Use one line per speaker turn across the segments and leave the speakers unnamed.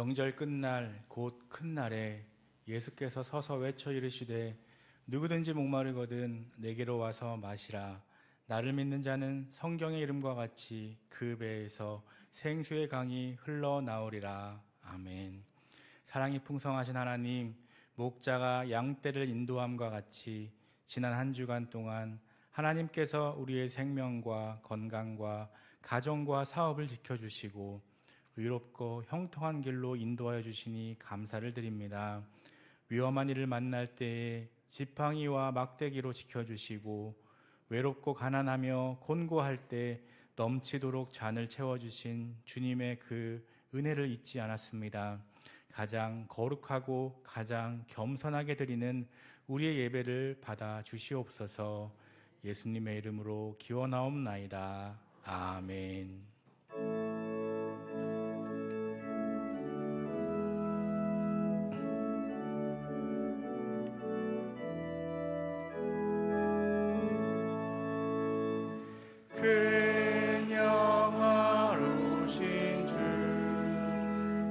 명절 끝날 곧 큰 날에 예수께서 서서 외쳐 이르시되 누구든지 목마르거든 내게로 와서 마시라. 나를 믿는 자는 성경의 이름과 같이 그 배에서 생수의 강이 흘러나오리라. 아멘. 사랑이 풍성하신 하나님, 목자가 양떼를 인도함과 같이 지난 한 주간 동안 하나님께서 우리의 생명과 건강과 가정과 사업을 지켜주시고 의롭고 형통한 길로 인도하여 주시니 감사를 드립니다. 위험한 일을 만날 때에 지팡이와 막대기로 지켜주시고 외롭고 가난하며 곤고할 때 넘치도록 잔을 채워주신 주님의 그 은혜를 잊지 않았습니다. 가장 거룩하고 가장 겸손하게 드리는 우리의 예배를 받아 주시옵소서. 예수님의 이름으로 기원하옵나이다. 아멘. 큰 영화로우신 주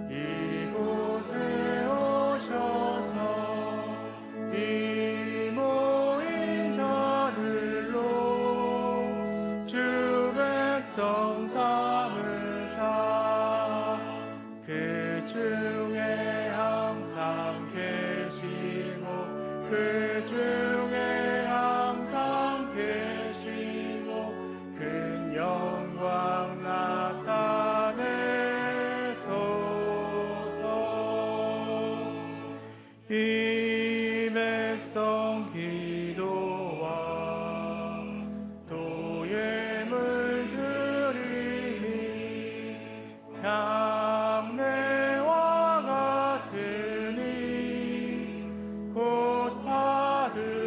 이곳에 오셔서 이 모인 자들로 주 백성 삼으사 그 중에 항상 계시고 그 중에 항상 계시고 큰 영광 나타내소서. 이 백성 기도와 또 예물 드리니 향내와 같으니 곧 받으옵소서.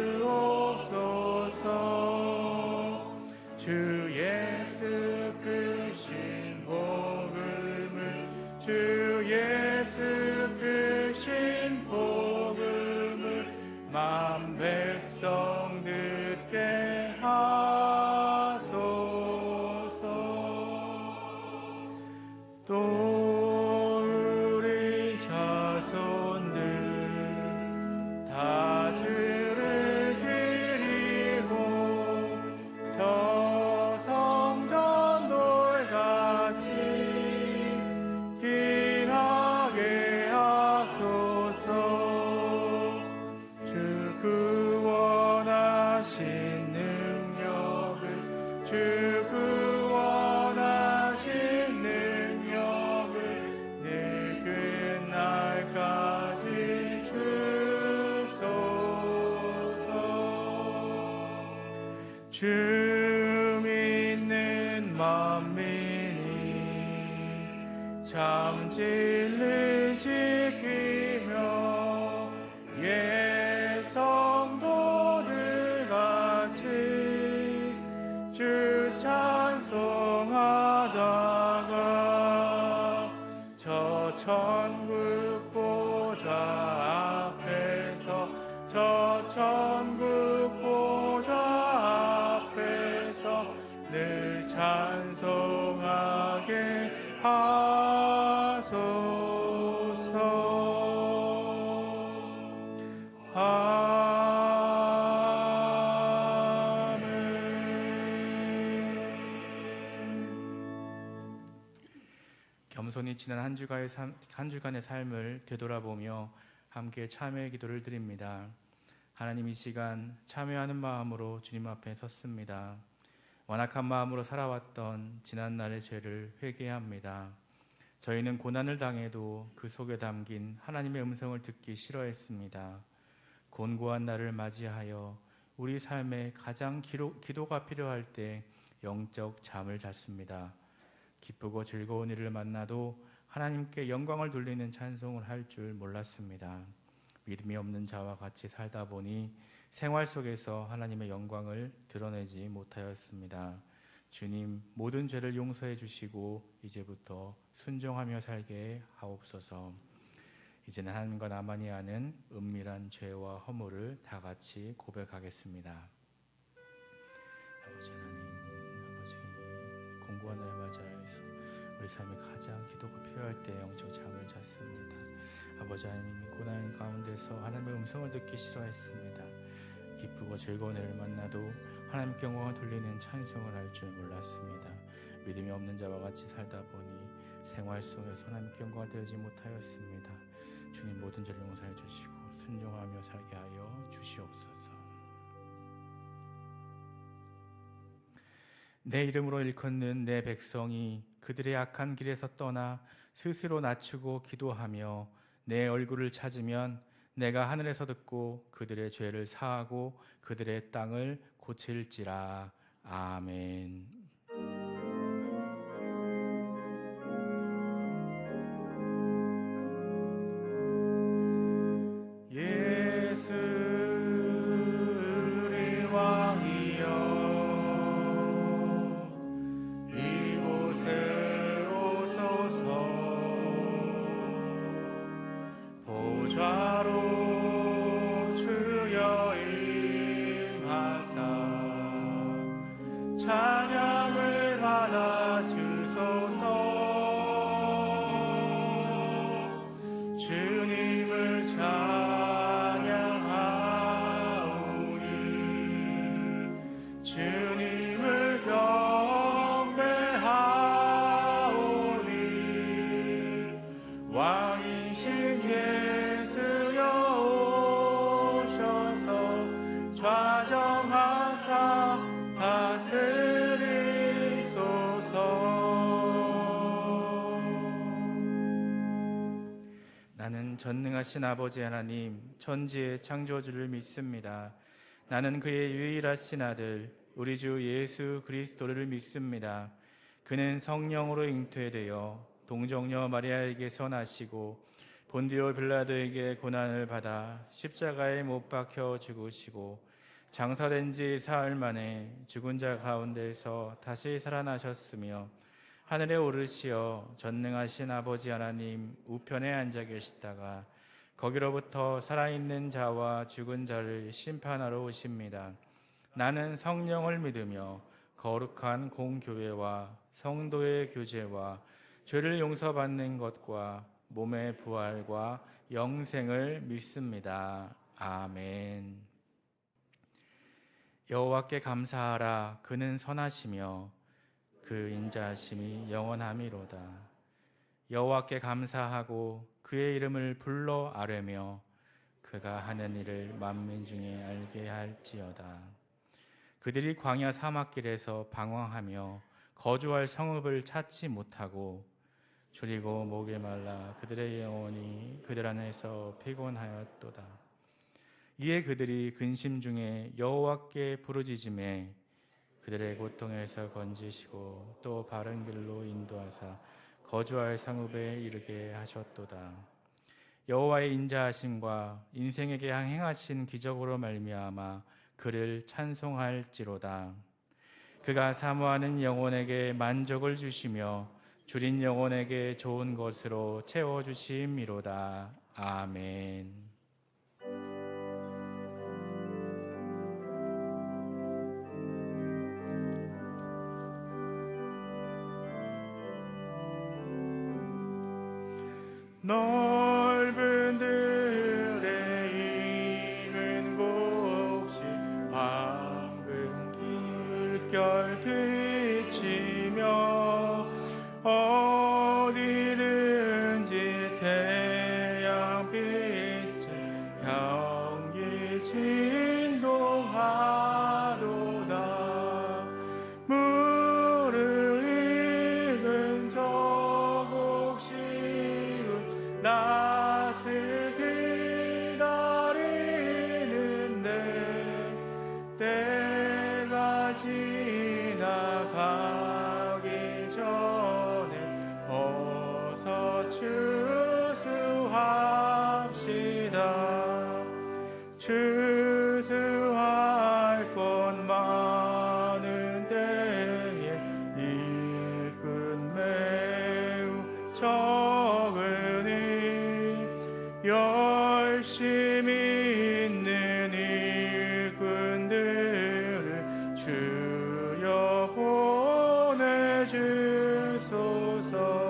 주 예수 크신 복음을 주 예수 크신 복음을 만 백성 듣게 하소서. 또 우리 자손들 다 주를 기리고 저 성전돌같이 길하게 하소서. 주 구원하신 능력을 주 구원하신 능력을 늘 끝날까지 주소서. 주 믿는 만민이 참 진리 지키며 예성도들 같이 주 찬송하다가 저 천국 보좌 앞에서 저 천국 보좌 앞에서 늘 찬송하게 하소서. 겸손히 지난 한 주간의 삶을 되돌아보며 함께 참회의 기도를 드립니다. 하나님, 이 시간 참회하는 마음으로 주님 앞에 섰습니다. 완악한 마음으로 살아왔던 지난날의 죄를 회개합니다. 저희는 고난을 당해도 그 속에 담긴 하나님의 음성을 듣기 싫어했습니다. 곤고한 날을 맞이하여 우리 삶에 가장 기도가 필요할 때 영적 잠을 잤습니다. 기쁘고 즐거운 일을 만나도 하나님께 영광을 돌리는 찬송을 할 줄 몰랐습니다. 믿음이 없는 자와 같이 살다 보니 생활 속에서 하나님의 영광을 드러내지 못하였습니다. 주님, 모든 죄를 용서해 주시고 이제부터 순종하며 살게 하옵소서. 이제는 하나님과 나만이 아는 은밀한 죄와 허물을 다 같이 고백하겠습니다. 아버지 하나님, 아버지 공고한 날 맞이하여서 우리 삶에 가장 기도가 필요할 때 영적 잠을 잤습니다. 아버지 하나님이 고난 가운데서 하나님의 음성을 듣기 싫어했습니다. 기쁘고 즐거운 애를 만나도 하나님께 영광을 돌리는 찬송을 할 줄 몰랐습니다. 믿음이 없는 자와 같이 살다 보니 생활 속에서 하나님께 영광을 드리지 못하였습니다. 주님 모든 죄를 용서해 주시고 순종하며 살게 하여 주시옵소서. 내 이름으로 일컫는 내 백성이 그들의 악한 길에서 떠나 스스로 낮추고 기도하며 내 얼굴을 찾으면 내가 하늘에서 듣고 그들의 죄를 사하고 그들의 땅을 고칠지라. 아멘. 예수 우리 왕이여 이곳에 오소서. 보좌로 주여 임하사 찬양을 받아 주소서. 주님을 찬양하오니 주님을 경배하오니 왕이신 예수여 오셔서 좌정하사 다스리소서. 나는 전능하신 아버지 하나님 천지의 창조주를 믿습니다. 나는 그의 유일하신 아들 우리 주 예수 그리스도를 믿습니다. 그는 성령으로 잉태되어 동정녀 마리아에게서 나시고 본디오 빌라도에게 고난을 받아 십자가에 못 박혀 죽으시고 장사된 지 사흘 만에 죽은 자 가운데서 다시 살아나셨으며 하늘에 오르시어 전능하신 아버지 하나님 우편에 앉아 계시다가 거기로부터 살아있는 자와 죽은 자를 심판하러 오십니다. 나는 성령을 믿으며 거룩한 공교회와 성도의 교제와 죄를 용서받는 것과 몸의 부활과 영생을 믿습니다. 아멘. 여호와께 감사하라. 그는 선하시며 그 인자하심이 영원함이로다. 여호와께 감사하고 그의 이름을 불러 아뢰며 그가 하는 일을 만민 중에 알게 할지어다. 그들이 광야 사막길에서 방황하며 거주할 성읍을 찾지 못하고 줄이고 목에 말라 그들의 영혼이 그들 안에서 피곤하였도다. 이에 그들이 근심 중에 여호와께 부르짖음에 그들의 고통에서 건지시고 또 바른 길로 인도하사 거주할 성읍에 이르게 하셨도다. 여호와의 인자하심과 인생에게 행하신 기적으로 말미암아 그를 찬송할지로다. 그가 사모하는 영혼에게 만족을 주시며 줄인 영혼에게 좋은 것으로 채워주심이로다. 아멘. 넓은 들에 익은 곡식 황금 길결 뒤치며 어디든지 태양빛에 향기 진동하도다. 물을 익은 저 곡식은 낯을 기다리는데 때가 지나가기 전에 어서 추수합시다. 추수할 것 많은 때에 일꾼 매우 적으니 열심히 있는 일꾼들을 주여 보내주소서.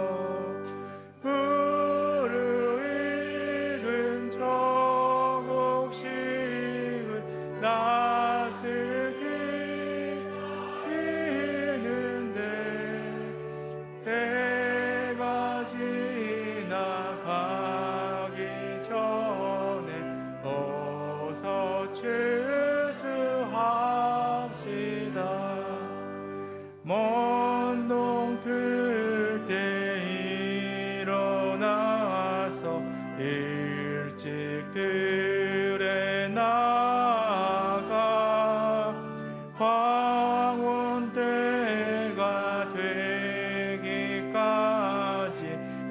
먼동 틀 때 일어나서 일찍 들에 나가 황혼 때가 되기까지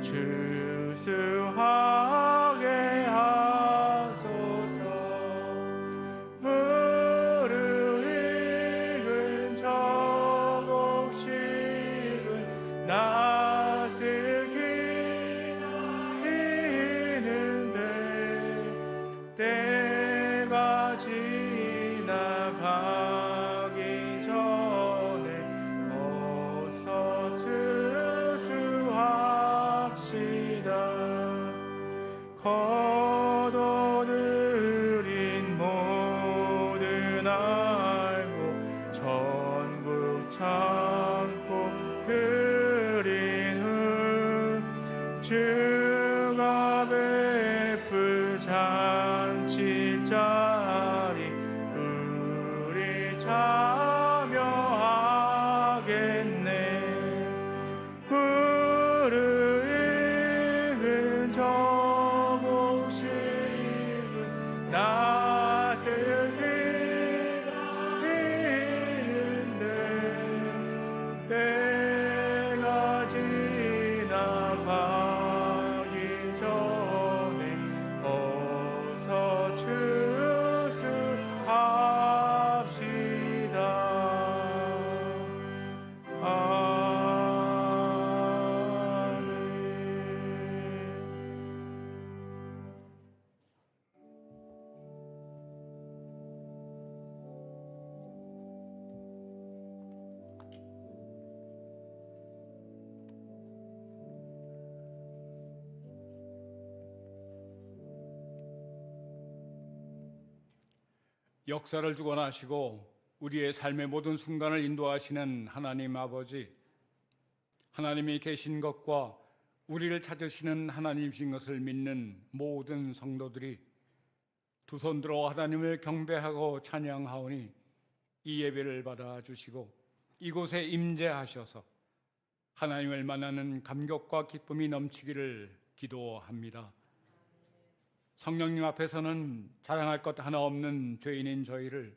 추수하게 하소서. 무르익은 저 곡식은 낯을 기리는데 때가 지나가기 전에 어서 추수합시다. 거둬들인 모든 알고 전국 참고 드린 후 주가 베풀 잔치 자리 우리 참여하겠네. 무르익은 저 곡식은 낯을 기리는데 때가 지나가기 전에 어서 추수합시다.
역사를 주관하시고 우리의 삶의 모든 순간을 인도하시는 하나님 아버지, 하나님이 계신 것과 우리를 찾으시는 하나님이신 것을 믿는 모든 성도들이 두 손 들어 하나님을 경배하고 찬양하오니 이 예배를 받아주시고 이곳에 임재하셔서 하나님을 만나는 감격과 기쁨이 넘치기를 기도합니다. 성령님 앞에서는 자랑할 것 하나 없는 죄인인 저희를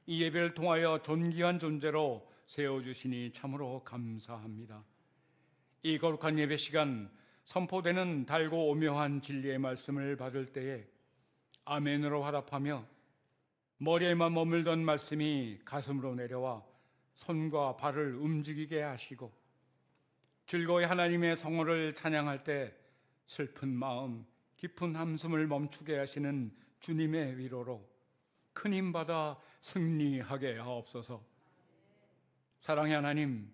이 예배를 통하여 존귀한 존재로 세워주시니 참으로 감사합니다. 이 거룩한 예배 시간 선포되는 달고 오묘한 진리의 말씀을 받을 때에 아멘으로 화답하며 머리에만 머물던 말씀이 가슴으로 내려와 손과 발을 움직이게 하시고 즐거이 하나님의 성호를 찬양할 때 슬픈 마음, 깊은 한숨을 멈추게 하시는 주님의 위로로 큰 힘 받아 승리하게 하옵소서. 사랑의 하나님,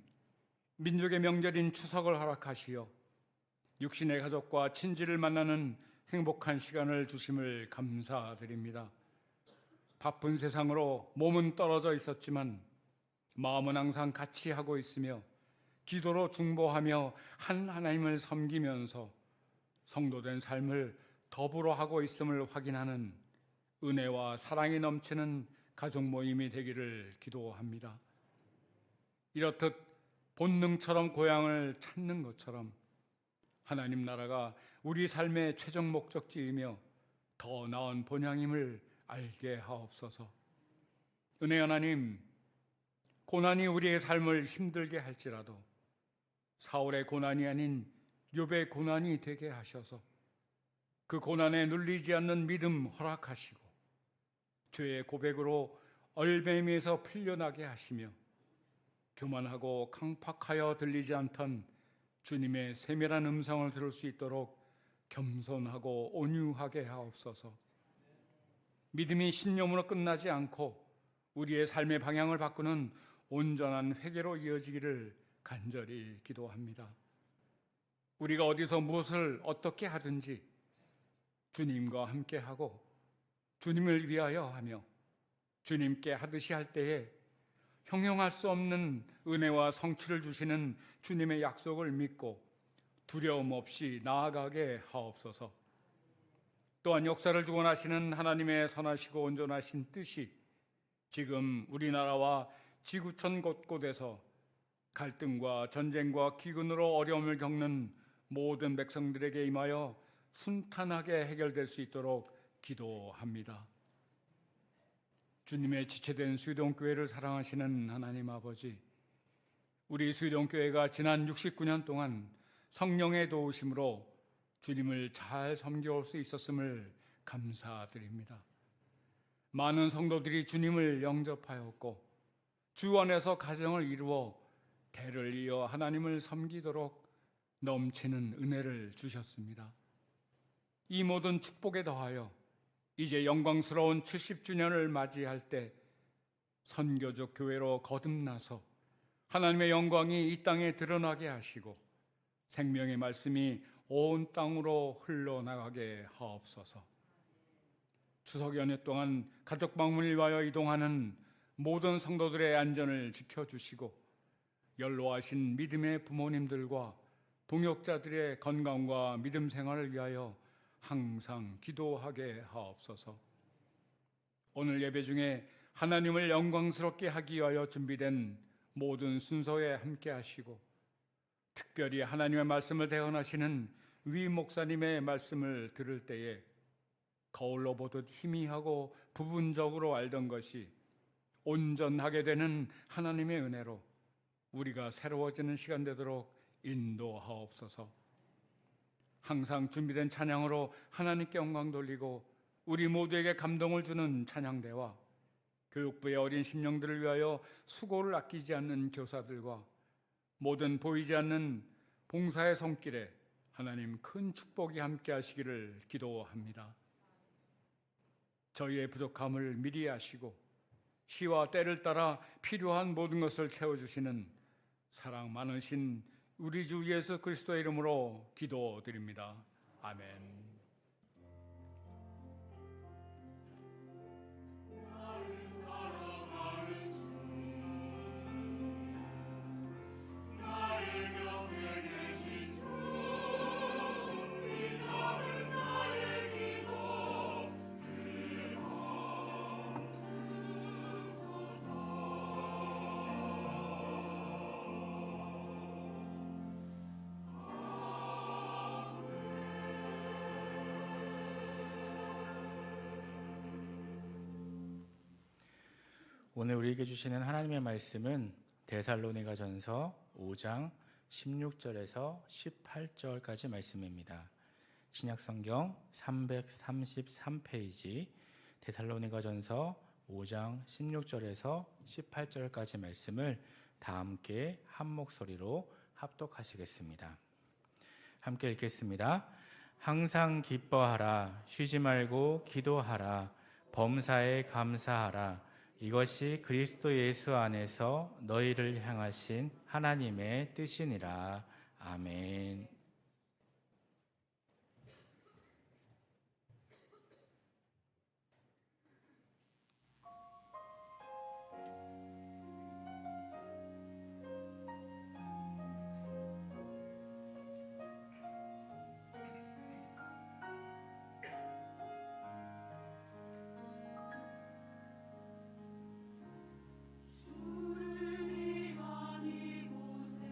민족의 명절인 추석을 허락하시어 육신의 가족과 친지를 만나는 행복한 시간을 주심을 감사드립니다. 바쁜 세상으로 몸은 떨어져 있었지만 마음은 항상 같이 하고 있으며 기도로 중보하며 한 하나님을 섬기면서 성도된 삶을 더불어 하고 있음을 확인하는 은혜와 사랑이 넘치는 가족 모임이 되기를 기도합니다. 이렇듯 본능처럼 고향을 찾는 것처럼 하나님 나라가 우리 삶의 최종 목적지이며 더 나은 본향임을 알게 하옵소서. 은혜 하나님, 고난이 우리의 삶을 힘들게 할지라도 사울의 고난이 아닌 욥의 고난이 되게 하셔서 그 고난에 눌리지 않는 믿음 허락하시고 죄의 고백으로 얼매미에서 풀려나게 하시며 교만하고 강팍하여 들리지 않던 주님의 세밀한 음성을 들을 수 있도록 겸손하고 온유하게 하옵소서. 믿음이 신념으로 끝나지 않고 우리의 삶의 방향을 바꾸는 온전한 회개로 이어지기를 간절히 기도합니다. 우리가 어디서 무엇을 어떻게 하든지 주님과 함께하고 주님을 위하여 하며 주님께 하듯이 할 때에 형용할 수 없는 은혜와 성취를 주시는 주님의 약속을 믿고 두려움 없이 나아가게 하옵소서. 또한 역사를 주관하시는 하나님의 선하시고 온전하신 뜻이 지금 우리나라와 지구촌 곳곳에서 갈등과 전쟁과 기근으로 어려움을 겪는 모든 백성들에게 임하여 순탄하게 해결될 수 있도록 기도합니다. 주님의 지체된 수의동교회를 사랑하시는 하나님 아버지, 우리 수의동교회가 지난 69년 동안 성령의 도우심으로 주님을 잘 섬겨올 수 있었음을 감사드립니다. 많은 성도들이 주님을 영접하였고 주 안에서 가정을 이루어 대를 이어 하나님을 섬기도록 넘치는 은혜를 주셨습니다. 이 모든 축복에 더하여 이제 영광스러운 70주년을 맞이할 때 선교적 교회로 거듭나서 하나님의 영광이 이 땅에 드러나게 하시고 생명의 말씀이 온 땅으로 흘러나가게 하옵소서. 추석 연휴 동안 가족 방문을 위하여 이동하는 모든 성도들의 안전을 지켜주시고 연로하신 믿음의 부모님들과 동역자들의 건강과 믿음 생활을 위하여 항상 기도하게 하옵소서. 오늘 예배 중에 하나님을 영광스럽게 하기 위하여 준비된 모든 순서에 함께 하시고 특별히 하나님의 말씀을 대언하시는 위 목사님의 말씀을 들을 때에 거울로 보듯 희미하고 부분적으로 알던 것이 온전하게 되는 하나님의 은혜로 우리가 새로워지는 시간 되도록 인도하옵소서. 항상 준비된 찬양으로 하나님께 영광 돌리고 우리 모두에게 감동을 주는 찬양대와 교육부의 어린 심령들을 위하여 수고를 아끼지 않는 교사들과 모든 보이지 않는 봉사의 손길에 하나님 큰 축복이 함께 하시기를 기도합니다. 저희의 부족함을 미리 아시고 시와 때를 따라 필요한 모든 것을 채워주시는 사랑 많으신 우리 주 예수 그리스도의 이름으로 기도드립니다. 아멘.
오늘 우리에게 주시는 하나님의 말씀은 데살로니가전서 5장 16절에서 18절까지 말씀입니다. 신약성경 333페이지 데살로니가전서 5장 16절에서 18절까지 말씀을 다 함께 한 목소리로 합독하시겠습니다. 함께 읽겠습니다. 항상 기뻐하라, 쉬지 말고 기도하라, 범사에 감사하라. 이것이 그리스도 예수 안에서 너희를 향하신 하나님의 뜻이니라. 아멘.
주를 위한 이곳에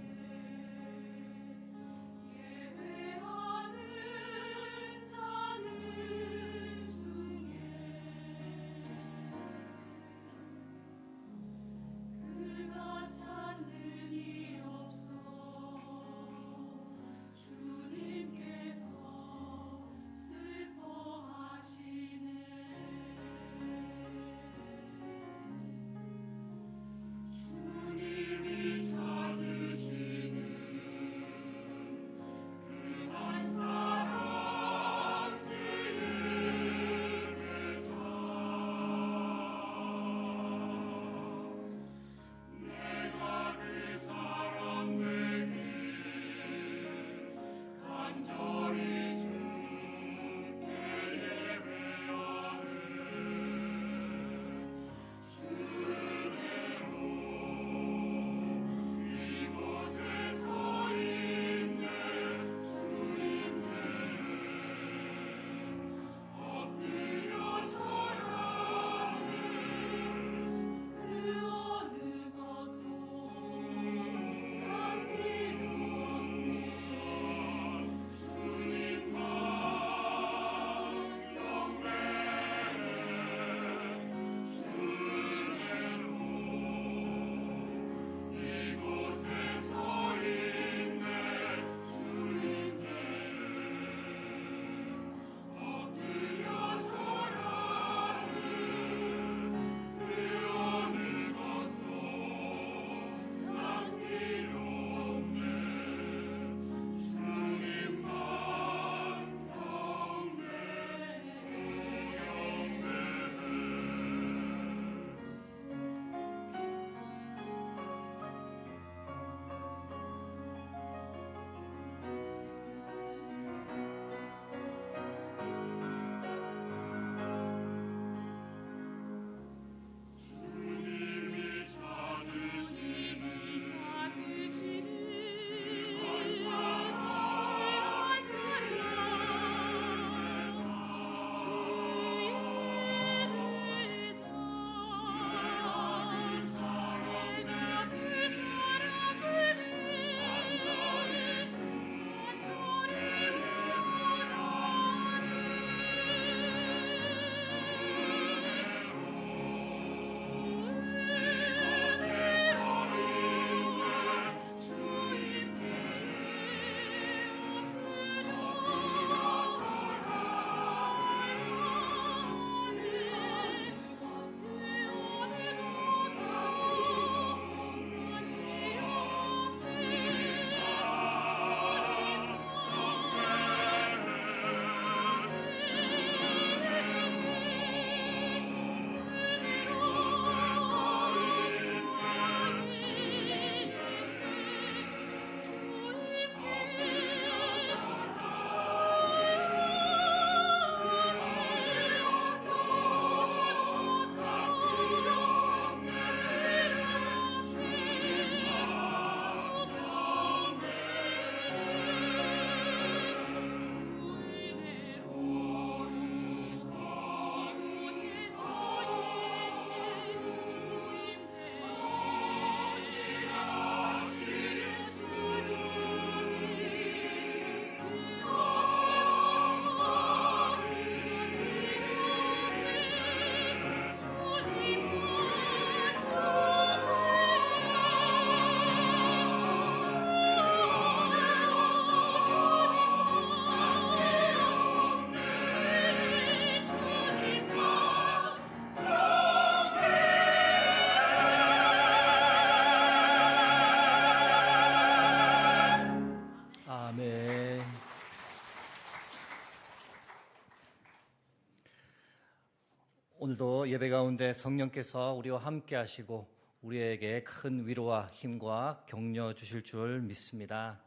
오늘도 예배 가운데 성령께서 우리와 함께 하시고 우리에게 큰 위로와 힘과 격려 주실 줄 믿습니다.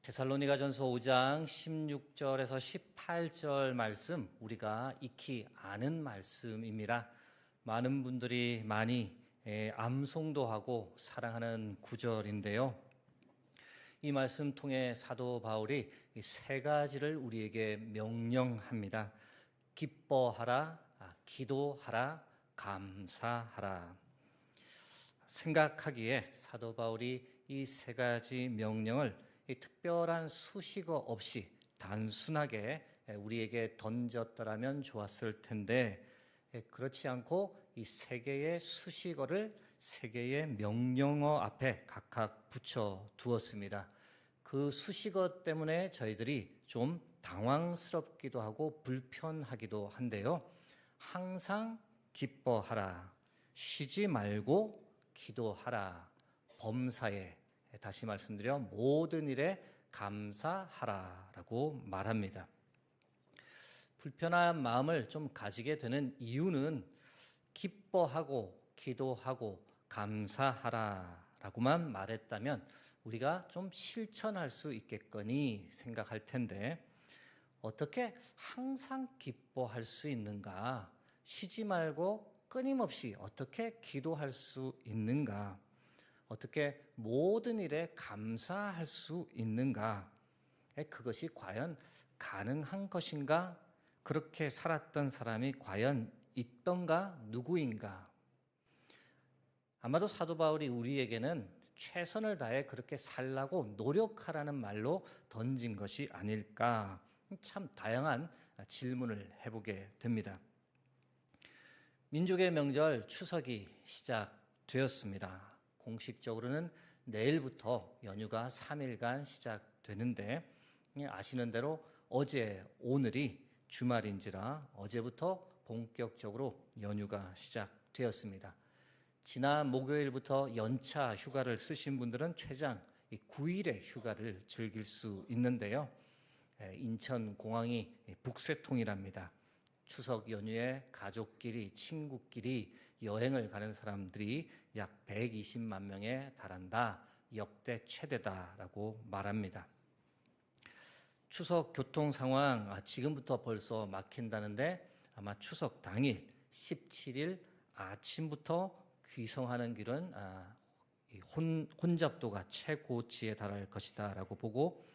데살로니가전서 5장 16절에서 18절 말씀, 우리가 익히 아는 말씀입니다. 많은 분들이 많이 암송도 하고 사랑하는 구절인데요. 이 말씀 통해 사도 바울이 세 가지를 우리에게 명령합니다. 기뻐하라, 기도하라, 감사하라. 생각하기에 사도 바울이 이 세 가지 명령을 특별한 수식어 없이 단순하게 우리에게 던졌더라면 좋았을 텐데, 그렇지 않고 이 세 개의 수식어를 세 개의 명령어 앞에 각각 붙여 두었습니다. 그 수식어 때문에 저희들이 좀 당황스럽기도 하고 불편하기도 한데요. 항상 기뻐하라, 쉬지 말고 기도하라, 범사에, 다시 말씀드려 모든 일에 감사하라라고 말합니다. 불편한 마음을 좀 가지게 되는 이유는 기뻐하고 기도하고 감사하라라고만 말했다면 우리가 좀 실천할 수 있겠거니 생각할 텐데, 어떻게 항상 기뻐할 수 있는가? 쉬지 말고 끊임없이 어떻게 기도할 수 있는가? 어떻게 모든 일에 감사할 수 있는가? 그것이 과연 가능한 것인가? 그렇게 살았던 사람이 과연 있던가? 누구인가? 아마도 사도 바울이 우리에게는 최선을 다해 그렇게 살라고 노력하라는 말로 던진 것이 아닐까, 참 다양한 질문을 해보게 됩니다. 민족의 명절 추석이 시작되었습니다. 공식적으로는 내일부터 연휴가 3일간 시작되는데, 아시는 대로 어제 오늘이 주말인지라 어제부터 본격적으로 연휴가 시작되었습니다. 지난 목요일부터 연차 휴가를 쓰신 분들은 최장 9일의 휴가를 즐길 수 있는데요. 인천공항이 북새통이랍니다. 추석 연휴에 가족끼리, 친구끼리 여행을 가는 사람들이 약 120만 명에 달한다. 역대 최대다라고 말합니다. 추석 교통 상황 지금부터 벌써 막힌다는데, 아마 추석 당일 17일 아침부터 귀성하는 길은 혼잡도가 최고치에 달할 것이다 라고 보고,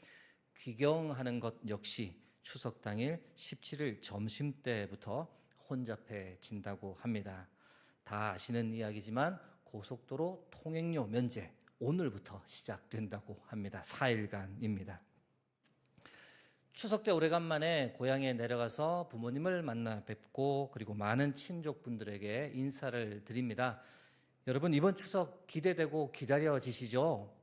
귀경하는 것 역시 추석 당일 17일 점심때부터 혼잡해진다고 합니다. 다 아시는 이야기지만 고속도로 통행료 면제 오늘부터 시작된다고 합니다. 4일간입니다. 추석 때 오래간만에 고향에 내려가서 부모님을 만나 뵙고 그리고 많은 친족분들에게 인사를 드립니다. 여러분, 이번 추석 기대되고 기다려지시죠?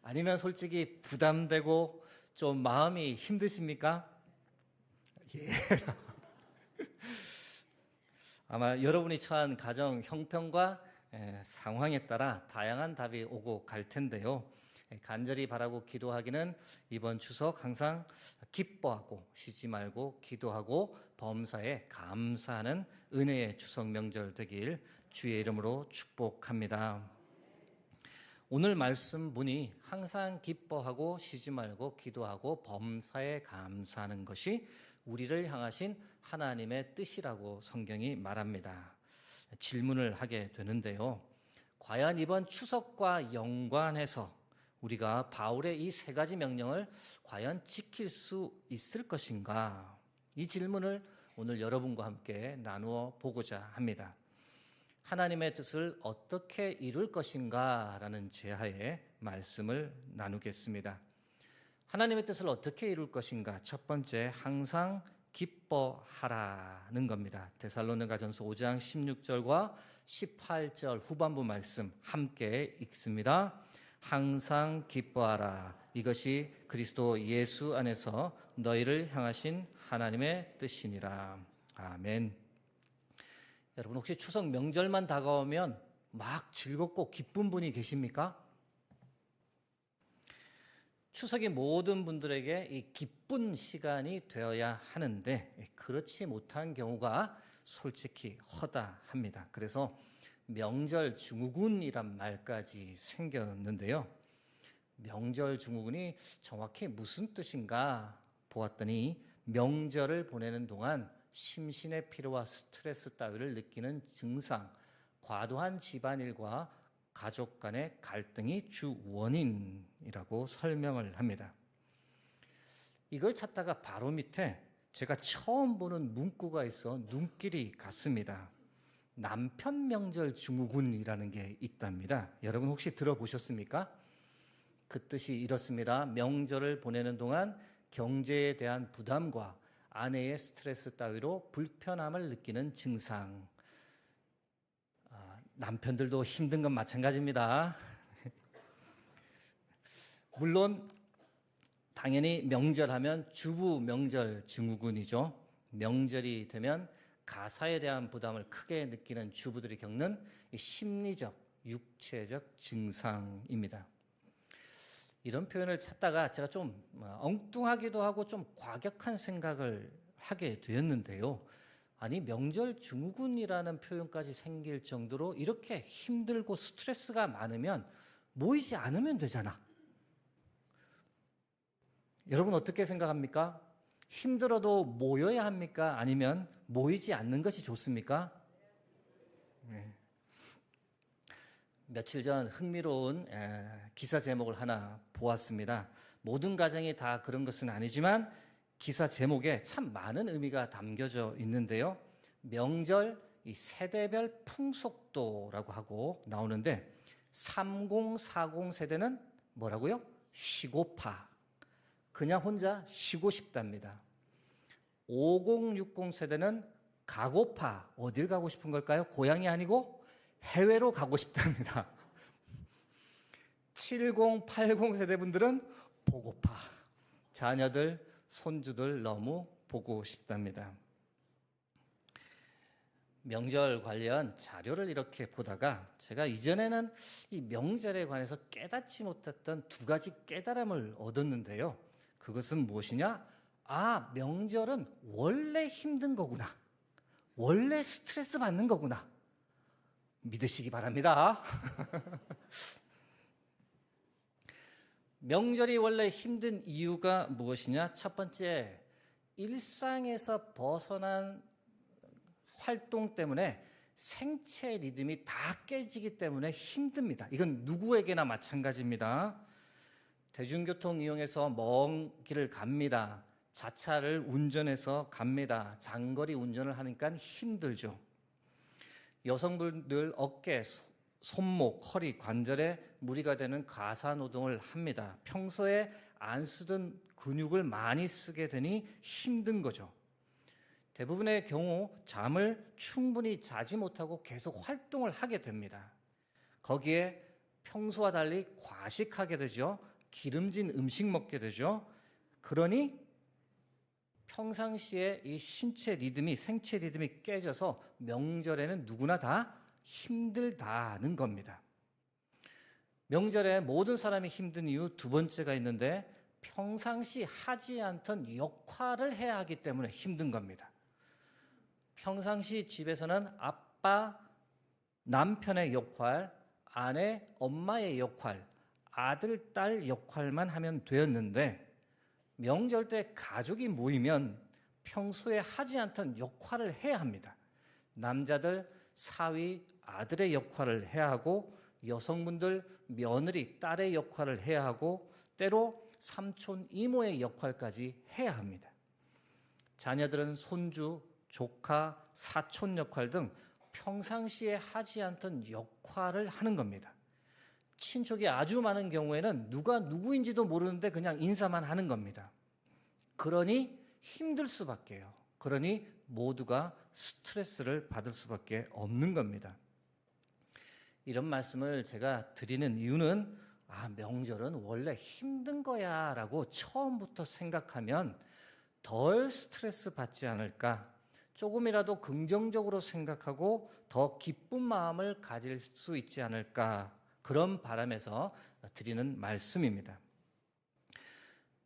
아니면 솔직히 부담되고 좀 마음이 힘드십니까? 예. 아마 여러분이 처한 가정 형편과 상황에 따라 다양한 답이 오고 갈 텐데요. 간절히 바라고 기도하기는 이번 추석 항상 기뻐하고 쉬지 말고 기도하고 범사에 감사하는 은혜의 추석 명절 되길 주의 이름으로 축복합니다. 오늘 말씀 보니 항상 기뻐하고 쉬지 말고 기도하고 범사에 감사하는 것이 우리를 향하신 하나님의 뜻이라고 성경이 말합니다. 질문을 하게 되는데요. 과연 이번 추석과 연관해서 우리가 바울의 이 세 가지 명령을 과연 지킬 수 있을 것인가? 이 질문을 오늘 여러분과 함께 나누어 보고자 합니다. 하나님의 뜻을 어떻게 이룰 것인가 라는 제하에 말씀을 나누겠습니다. 하나님의 뜻을 어떻게 이룰 것인가? 첫 번째, 항상 기뻐하라는 겁니다. 데살로니가전서 5장 16절과 18절 후반부 말씀 함께 읽습니다. 항상 기뻐하라. 이것이 그리스도 예수 안에서 너희를 향하신 하나님의 뜻이니라. 아멘. 여러분, 혹시 추석 명절만 다가오면 막 즐겁고 기쁜 분이 계십니까? 추석이 모든 분들에게 이 기쁜 시간이 되어야 하는데 그렇지 못한 경우가 솔직히 허다합니다. 그래서 명절 증후군이란 말까지 생겼는데요. 명절 증후군이 정확히 무슨 뜻인가 보았더니 명절을 보내는 동안 심신의 피로와 스트레스 따위를 느끼는 증상, 과도한 집안일과 가족 간의 갈등이 주 원인이라고 설명을 합니다. 이걸 찾다가 바로 밑에 제가 처음 보는 문구가 있어 눈길이 갔습니다. 남편 명절 증후군이라는 게 있답니다. 여러분 혹시 들어보셨습니까? 그 뜻이 이렇습니다. 명절을 보내는 동안 경제에 대한 부담과 아내의 스트레스 따위로 불편함을 느끼는 증상. 남편들도 힘든 건 마찬가지입니다. 물론 당연히 명절하면 주부 명절 증후군이죠. 명절이 되면 가사에 대한 부담을 크게 느끼는 주부들이 겪는 심리적, 육체적 증상입니다. 이런 표현을 찾다가 제가 좀 엉뚱하기도 하고 좀 과격한 생각을 하게 되었는데요. 아니, 명절 증후군이라는 표현까지 생길 정도로 이렇게 힘들고 스트레스가 많으면 모이지 않으면 되잖아. 여러분 어떻게 생각합니까? 힘들어도 모여야 합니까? 아니면 모이지 않는 것이 좋습니까? 네. 며칠 전 흥미로운 기사 제목을 하나 보았습니다. 모든 가정이 다 그런 것은 아니지만 기사 제목에 참 많은 의미가 담겨져 있는데요. 명절 이 세대별 풍속도라고 하고 나오는데 3040 세대는 뭐라고요? 쉬고파. 그냥 혼자 쉬고 싶답니다. 5060 세대는 가고파. 어딜 가고 싶은 걸까요? 고향이 아니고 해외로 가고 싶답니다. 7080 세대분들은 보고파. 자녀들, 손주들 너무 보고 싶답니다. 명절 관련 자료를 이렇게 보다가 제가 이전에는 이 명절에 관해서 깨닫지 못했던 두 가지 깨달음을 얻었는데요. 그것은 무엇이냐? 아, 명절은 원래 힘든 거구나. 원래 스트레스 받는 거구나. 믿으시기 바랍니다. 명절이 원래 힘든 이유가 무엇이냐? 첫 번째, 일상에서 벗어난 활동 때문에 생체 리듬이 다 깨지기 때문에 힘듭니다. 이건 누구에게나 마찬가지입니다. 대중교통 이용해서 먼 길을 갑니다. 자차를 운전해서 갑니다. 장거리 운전을 하니까 힘들죠. 여성분들 어깨, 손목, 허리, 관절에 무리가 되는 가사노동을 합니다. 평소에 안 쓰던 근육을 많이 쓰게 되니 힘든 거죠. 대부분의 경우 잠을 충분히 자지 못하고 계속 활동을 하게 됩니다. 거기에 평소와 달리 과식하게 되죠. 기름진 음식 먹게 되죠. 그러니 평상시에 이 신체 리듬이, 생체 리듬이 깨져서 명절에는 누구나 다 힘들다는 겁니다. 명절에 모든 사람이 힘든 이유 두 번째가 있는데 평상시 하지 않던 역할을 해야 하기 때문에 힘든 겁니다. 평상시 집에서는 아빠, 남편의 역할, 아내, 엄마의 역할, 아들, 딸 역할만 하면 되었는데 명절 때 가족이 모이면 평소에 하지 않던 역할을 해야 합니다. 남자들 사위, 아들의 역할을 해야 하고 여성분들 며느리, 딸의 역할을 해야 하고 때로 삼촌, 이모의 역할까지 해야 합니다. 자녀들은 손주, 조카, 사촌 역할 등 평상시에 하지 않던 역할을 하는 겁니다. 친척이 아주 많은 경우에는 누가 누구인지도 모르는데 그냥 인사만 하는 겁니다. 그러니 힘들 수밖에요. 그러니 모두가 스트레스를 받을 수밖에 없는 겁니다. 이런 말씀을 제가 드리는 이유는 명절은 원래 힘든 거야 라고 처음부터 생각하면 덜 스트레스 받지 않을까, 조금이라도 긍정적으로 생각하고 더 기쁜 마음을 가질 수 있지 않을까, 그런 바람에서 드리는 말씀입니다.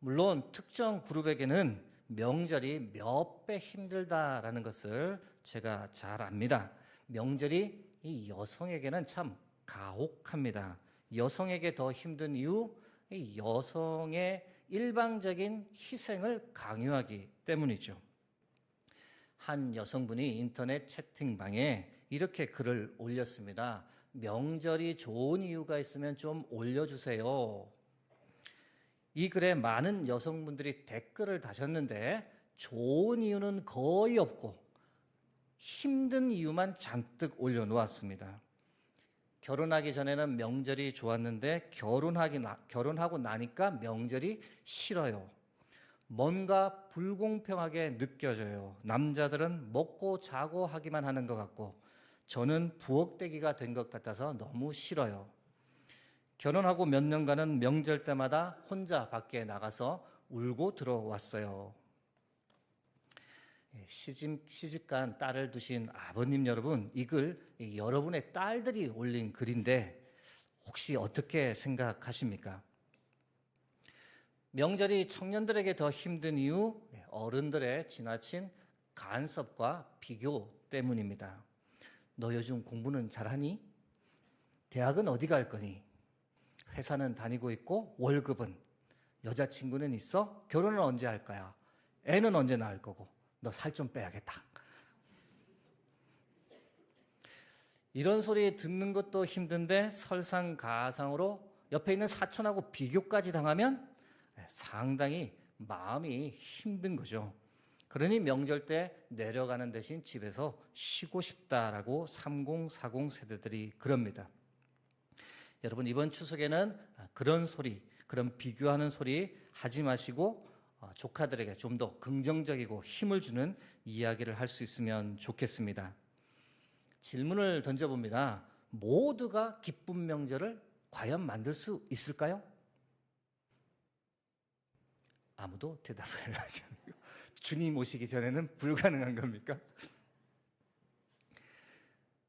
물론 특정 그룹에게는 명절이 몇 배 힘들다라는 것을 제가 잘 압니다. 명절이 이 여성에게는 참 가혹합니다. 여성에게 더 힘든 이유, 이 여성의 일방적인 희생을 강요하기 때문이죠. 한 여성분이 인터넷 채팅방에 이렇게 글을 올렸습니다. 명절이 좋은 이유가 있으면 좀 올려주세요. 이 글에 많은 여성분들이 댓글을 다셨는데 좋은 이유는 거의 없고 힘든 이유만 잔뜩 올려놓았습니다. 결혼하기 전에는 명절이 좋았는데 결혼하고 나니까 명절이 싫어요. 뭔가 불공평하게 느껴져요. 남자들은 먹고 자고 하기만 하는 것 같고 저는 부엌대기가 된 것 같아서 너무 싫어요. 결혼하고 몇 년간은 명절 때마다 혼자 밖에 나가서 울고 들어왔어요. 시집간 딸을 두신 아버님 여러분, 이 글 여러분의 딸들이 올린 글인데 혹시 어떻게 생각하십니까? 명절이 청년들에게 더 힘든 이유, 어른들의 지나친 간섭과 비교 때문입니다. 너 요즘 공부는 잘하니? 대학은 어디 갈 거니? 회사는 다니고 있고 월급은? 여자친구는 있어? 결혼은 언제 할 거야? 애는 언제 낳을 거고? 너 살 좀 빼야겠다. 이런 소리 듣는 것도 힘든데 설상가상으로 옆에 있는 사촌하고 비교까지 당하면 상당히 마음이 힘든 거죠. 그러니 명절 때 내려가는 대신 집에서 쉬고 싶다라고 3040 세대들이 그럽니다. 여러분, 이번 추석에는 그런 소리, 그런 비교하는 소리 하지 마시고 조카들에게 좀 더 긍정적이고 힘을 주는 이야기를 할 수 있으면 좋겠습니다. 질문을 던져봅니다. 모두가 기쁜 명절을 과연 만들 수 있을까요? 아무도 대답을 하지 않아요. 주님 오시기 전에는 불가능한 겁니까?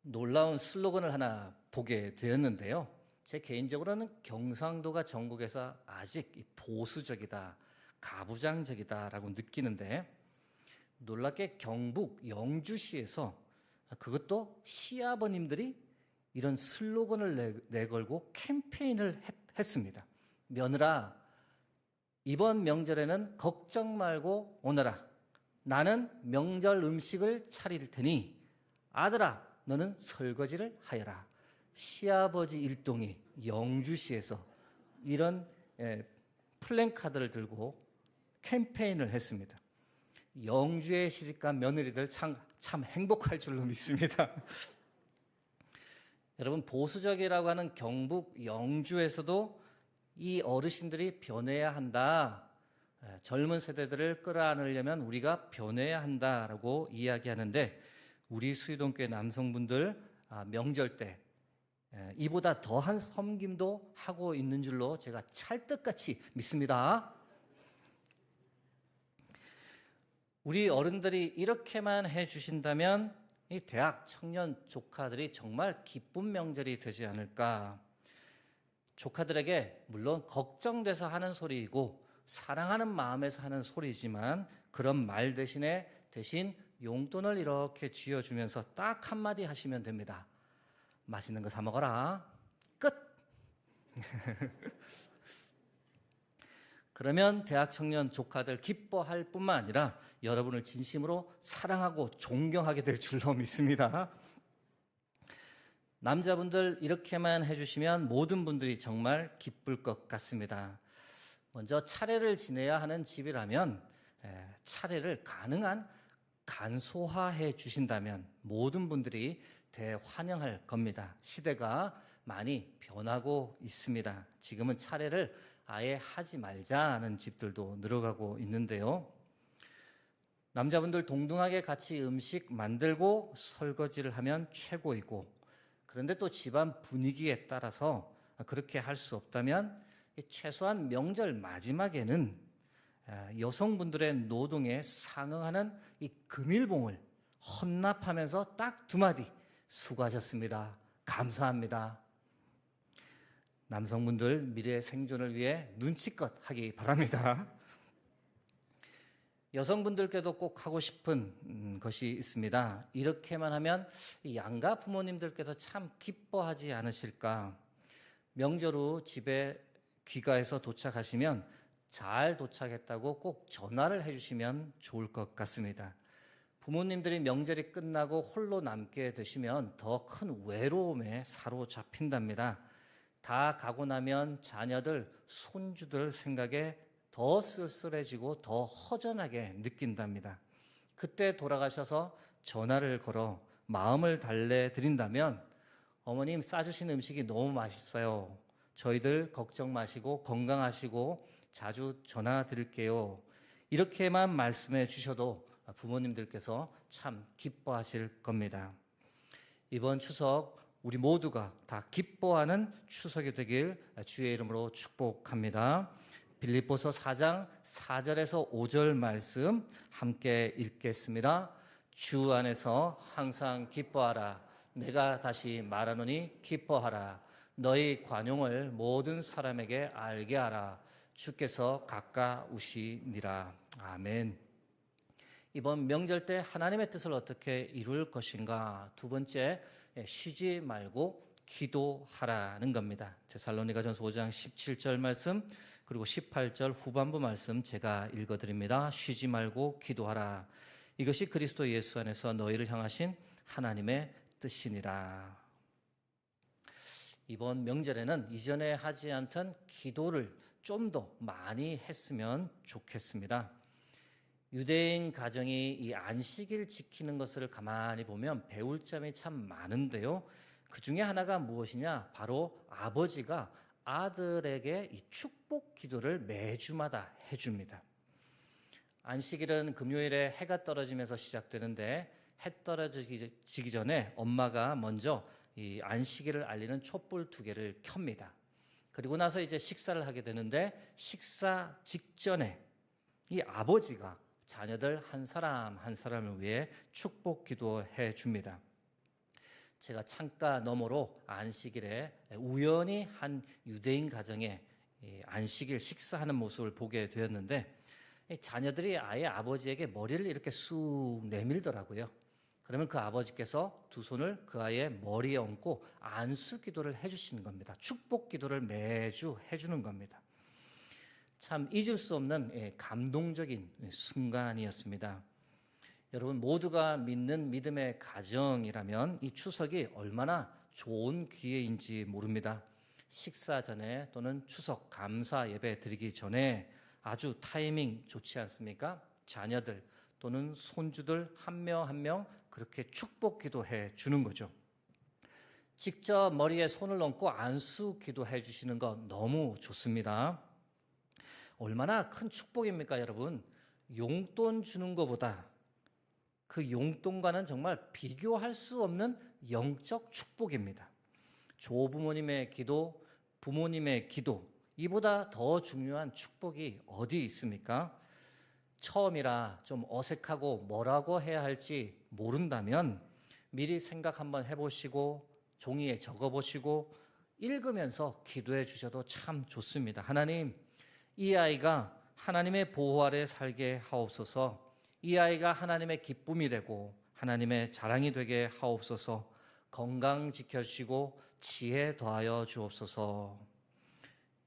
놀라운 슬로건을 하나 보게 되었는데요. 제 개인적으로는 경상도가 전국에서 아직 보수적이다, 가부장적이다라고 느끼는데 놀랍게 경북 영주시에서 그것도 시아버님들이 이런 슬로건을 내걸고 캠페인을 했습니다. 며느라, 이번 명절에는 걱정 말고 오너라. 나는 명절 음식을 차릴 테니 아들아, 너는 설거지를 하여라. 시아버지 일동이 영주시에서 이런 플랜카드를 들고 캠페인을 했습니다. 영주에 시집간 며느리들 참 행복할 줄로 믿습니다. 여러분, 보수적이라고 하는 경북 영주에서도 이 어르신들이 변해야 한다. 젊은 세대들을 끌어안으려면 우리가 변해야 한다라고 이야기하는데 우리 수유동교회 남성분들 명절 때 이보다 더한 섬김도 하고 있는 줄로 제가 찰떡같이 믿습니다. 우리 어른들이 이렇게만 해주신다면 이 대학 청년 조카들이 정말 기쁜 명절이 되지 않을까. 조카들에게 물론 걱정돼서 하는 소리이고 사랑하는 마음에서 하는 소리지만 그런 말 대신 용돈을 이렇게 쥐어주면서 딱 한마디 하시면 됩니다. 맛있는 거 사 먹어라. 끝. 그러면 대학 청년 조카들 기뻐할 뿐만 아니라 여러분을 진심으로 사랑하고 존경하게 될 줄로 믿습니다. 남자분들 이렇게만 해주시면 모든 분들이 정말 기쁠 것 같습니다. 먼저 차례를 지내야 하는 집이라면 차례를 가능한 간소화해 주신다면 모든 분들이 대환영할 겁니다. 시대가 많이 변하고 있습니다. 지금은 차례를 아예 하지 말자는 집들도 늘어가고 있는데요. 남자분들 동등하게 같이 음식 만들고 설거지를 하면 최고이고 그런데 또 집안 분위기에 따라서 그렇게 할 수 없다면 최소한 명절 마지막에는 여성분들의 노동에 상응하는 이 금일봉을 헌납하면서 딱 두 마디 수고하셨습니다. 감사합니다. 남성분들 미래 생존을 위해 눈치껏 하기 바랍니다. 여성분들께도 꼭 하고 싶은 것이 있습니다. 이렇게만 하면 이 양가 부모님들께서 참 기뻐하지 않으실까. 명절 후 집에 귀가해서 도착하시면 잘 도착했다고 꼭 전화를 해주시면 좋을 것 같습니다. 부모님들이 명절이 끝나고 홀로 남게 되시면 더 큰 외로움에 사로잡힌답니다. 다 가고 나면 자녀들, 손주들 생각에 더 쓸쓸해지고 더 허전하게 느낀답니다. 그때 돌아가셔서 전화를 걸어 마음을 달래드린다면 어머님 싸주신 음식이 너무 맛있어요. 저희들 걱정 마시고 건강하시고 자주 전화 드릴게요. 이렇게만 말씀해 주셔도 부모님들께서 참 기뻐하실 겁니다. 이번 추석 우리 모두가 다 기뻐하는 추석이 되길 주의 이름으로 축복합니다. 빌립보서 4장 4절에서 5절 말씀 함께 읽겠습니다. 주 안에서 항상 기뻐하라. 내가 다시 말하노니 기뻐하라. 너희 관용을 모든 사람에게 알게 하라. 주께서 가까우시니라. 아멘. 이번 명절 때 하나님의 뜻을 어떻게 이룰 것인가? 두 번째, 쉬지 말고 기도하라는 겁니다. 데살로니가전서 5장 17절 말씀 그리고 18절 후반부 말씀 제가 읽어드립니다. 쉬지 말고 기도하라. 이것이 그리스도 예수 안에서 너희를 향하신 하나님의 뜻이니라. 이번 명절에는 이전에 하지 않던 기도를 좀 더 많이 했으면 좋겠습니다. 유대인 가정이 이 안식일 지키는 것을 가만히 보면 배울 점이 참 많은데요. 그 중에 하나가 무엇이냐? 바로 아버지가 아들에게 이 축복 기도를 매주마다 해줍니다. 안식일은 금요일에 해가 떨어지면서 시작되는데 해 떨어지기 전에 엄마가 먼저 이 안식일을 알리는 촛불 2개를 켭니다. 그리고 나서 이제 식사를 하게 되는데 식사 직전에 이 아버지가 자녀들 한 사람 한 사람을 위해 축복 기도해 줍니다. 제가 창가 너머로 안식일에 우연히 한 유대인 가정에 안식일 식사하는 모습을 보게 되었는데 자녀들이 아예 아버지에게 머리를 이렇게 쑥 내밀더라고요. 그러면 그 아버지께서 두 손을 그 아이의 머리에 얹고 안수 기도를 해주시는 겁니다. 축복 기도를 매주 해주는 겁니다. 참 잊을 수 없는 감동적인 순간이었습니다. 여러분 모두가 믿는 믿음의 가정이라면 이 추석이 얼마나 좋은 기회인지 모릅니다. 식사 전에 또는 추석 감사 예배 드리기 전에 아주 타이밍 좋지 않습니까? 자녀들 또는 손주들 한 명 한 명 그렇게 축복 기도해 주는 거죠. 직접 머리에 손을 얹고 안수 기도해 주시는 거 너무 좋습니다. 얼마나 큰 축복입니까, 여러분? 용돈 주는 것보다 그 용돈과는 정말 비교할 수 없는 영적 축복입니다. 조부모님의 기도, 부모님의 기도, 이보다 더 중요한 축복이 어디 있습니까? 처음이라 좀 어색하고 뭐라고 해야 할지 모른다면 미리 생각 한번 해보시고 종이에 적어보시고 읽으면서 기도해 주셔도 참 좋습니다. 하나님, 이 아이가 하나님의 보호 아래 살게 하옵소서. 이 아이가 하나님의 기쁨이 되고 하나님의 자랑이 되게 하옵소서. 건강 지켜주시고 지혜 더하여 주옵소서.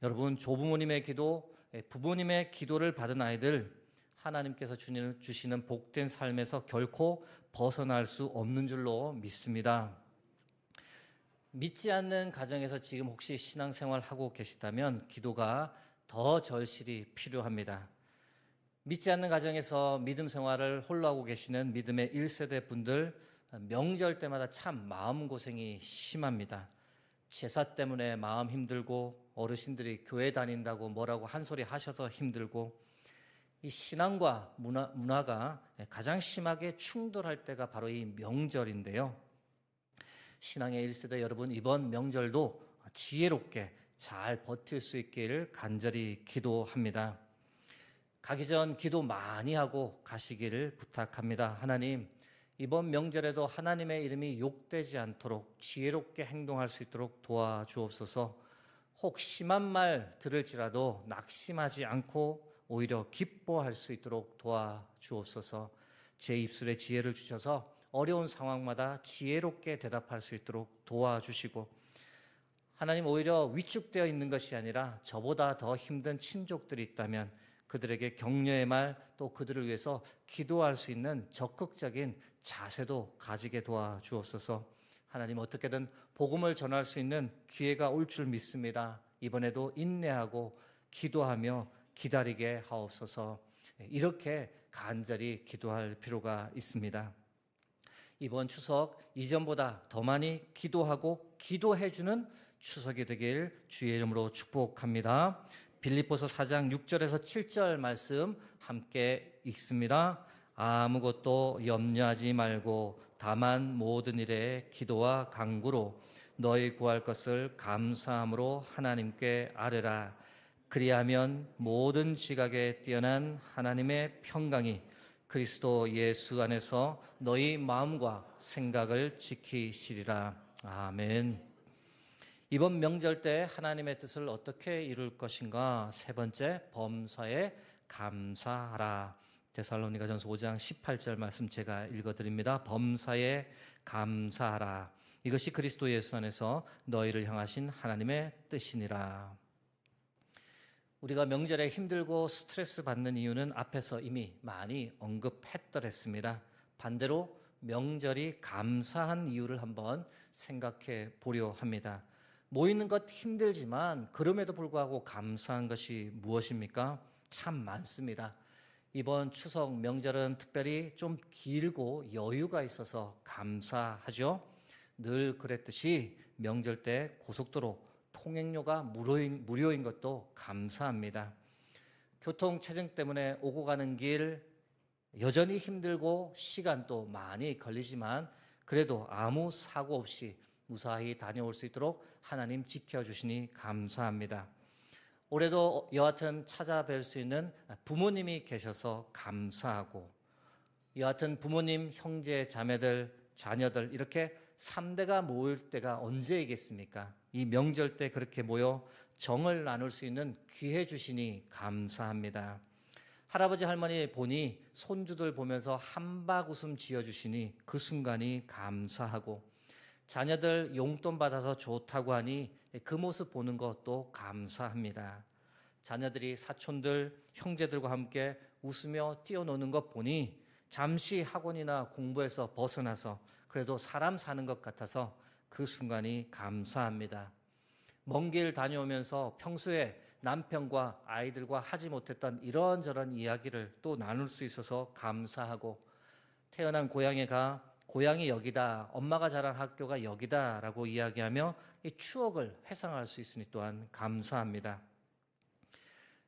여러분 조부모님의 기도, 부모님의 기도를 받은 아이들 하나님께서 주시는 복된 삶에서 결코 벗어날 수 없는 줄로 믿습니다. 믿지 않는 가정에서 지금 혹시 신앙생활 하고 계시다면 기도가 더 절실히 필요합니다. 믿지 않는 가정에서 믿음 생활을 홀로 하고 계시는 믿음의 1세대 분들 명절 때마다 참 마음고생이 심합니다. 제사 때문에 마음 힘들고 어르신들이 교회 다닌다고 뭐라고 한 소리 하셔서 힘들고 이 신앙과 문화가 가장 심하게 충돌할 때가 바로 이 명절인데요. 신앙의 1세대 여러분 이번 명절도 지혜롭게 잘 버틸 수 있기를 간절히 기도합니다. 가기 전 기도 많이 하고 가시기를 부탁합니다. 하나님, 이번 명절에도 하나님의 이름이 욕되지 않도록 지혜롭게 행동할 수 있도록 도와주옵소서. 혹 심한 말 들을지라도 낙심하지 않고 오히려 기뻐할 수 있도록 도와주옵소서. 제 입술에 지혜를 주셔서 어려운 상황마다 지혜롭게 대답할 수 있도록 도와주시고, 하나님 오히려 위축되어 있는 것이 아니라 저보다 더 힘든 친족들이 있다면 그들에게 격려의 말, 또 그들을 위해서 기도할 수 있는 적극적인 자세도 가지게 도와주옵소서. 하나님 어떻게든 복음을 전할 수 있는 기회가 올 줄 믿습니다. 이번에도 인내하고 기도하며 기다리게 하옵소서. 이렇게 간절히 기도할 필요가 있습니다. 이번 추석 이전보다 더 많이 기도하고 기도해주는 추석이 되길 주의 이름으로 축복합니다. 빌립보서 4장 6절에서 7절 말씀 함께 읽습니다. 아무것도 염려하지 말고 다만 모든 일에 기도와 간구로 너희 구할 것을 감사함으로 하나님께 아뢰라. 그리하면 모든 지각에 뛰어난 하나님의 평강이 그리스도 예수 안에서 너희 마음과 생각을 지키시리라. 아멘. 이번 명절 때 하나님의 뜻을 어떻게 이룰 것인가? 세 번째, 범사에 감사하라. 데살로니가전서 5장 18절 말씀 제가 읽어드립니다. 범사에 감사하라. 이것이 그리스도 예수 안에서 너희를 향하신 하나님의 뜻이니라. 우리가 명절에 힘들고 스트레스 받는 이유는 앞에서 이미 많이 언급했더랬습니다. 반대로 명절이 감사한 이유를 한번 생각해 보려 합니다. 모이는 것 힘들지만 그럼에도 불구하고 감사한 것이 무엇입니까? 참 많습니다. 이번 추석 명절은 특별히 좀 길고 여유가 있어서 감사하죠. 늘 그랬듯이 명절 때 고속도로 통행료가 무료인 것도 감사합니다. 교통 체증 때문에 오고 가는 길 여전히 힘들고 시간도 많이 걸리지만 그래도 아무 사고 없이 무사히 다녀올 수 있도록 하나님 지켜주시니 감사합니다. 올해도 여하튼 찾아뵐 수 있는 부모님이 계셔서 감사하고, 여하튼 부모님, 형제, 자매들, 자녀들 이렇게 3대가 모일 때가 언제이겠습니까? 이 명절 때 그렇게 모여 정을 나눌 수 있는 기회 주시니 감사합니다. 할아버지 할머니 보니 손주들 보면서 한박 웃음 지어주시니 그 순간이 감사하고, 자녀들 용돈 받아서 좋다고 하니 그 모습 보는 것도 감사합니다. 자녀들이 사촌들, 형제들과 함께 웃으며 뛰어노는 것 보니 잠시 학원이나 공부에서 벗어나서 그래도 사람 사는 것 같아서 그 순간이 감사합니다. 먼 길 다녀오면서 평소에 남편과 아이들과 하지 못했던 이런저런 이야기를 또 나눌 수 있어서 감사하고, 태어난 고향에 가 고향이 여기다, 엄마가 자란 학교가 여기다 라고 이야기하며 이 추억을 회상할 수 있으니 또한 감사합니다.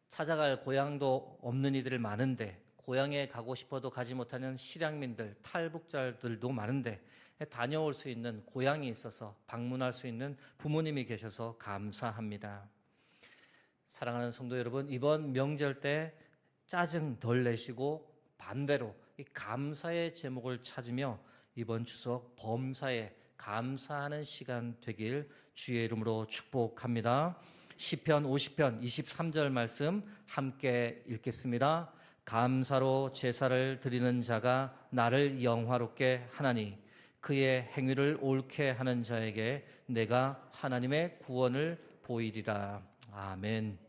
찾아갈 고향도 없는 이들이 많은데, 고향에 가고 싶어도 가지 못하는 실향민들, 탈북자들도 많은데 다녀올 수 있는 고향이 있어서 방문할 수 있는 부모님이 계셔서 감사합니다. 사랑하는 성도 여러분, 이번 명절 때 짜증 덜 내시고 반대로 이 감사의 제목을 찾으며 이번 추석 범사에 감사하는 시간 되길 주의 이름으로 축복합니다. 시편 50편 23절 말씀 함께 읽겠습니다. 감사로 제사를 드리는 자가 나를 영화롭게 하나니 그의 행위를 옳게 하는 자에게 내가 하나님의 구원을 보이리라. 아멘.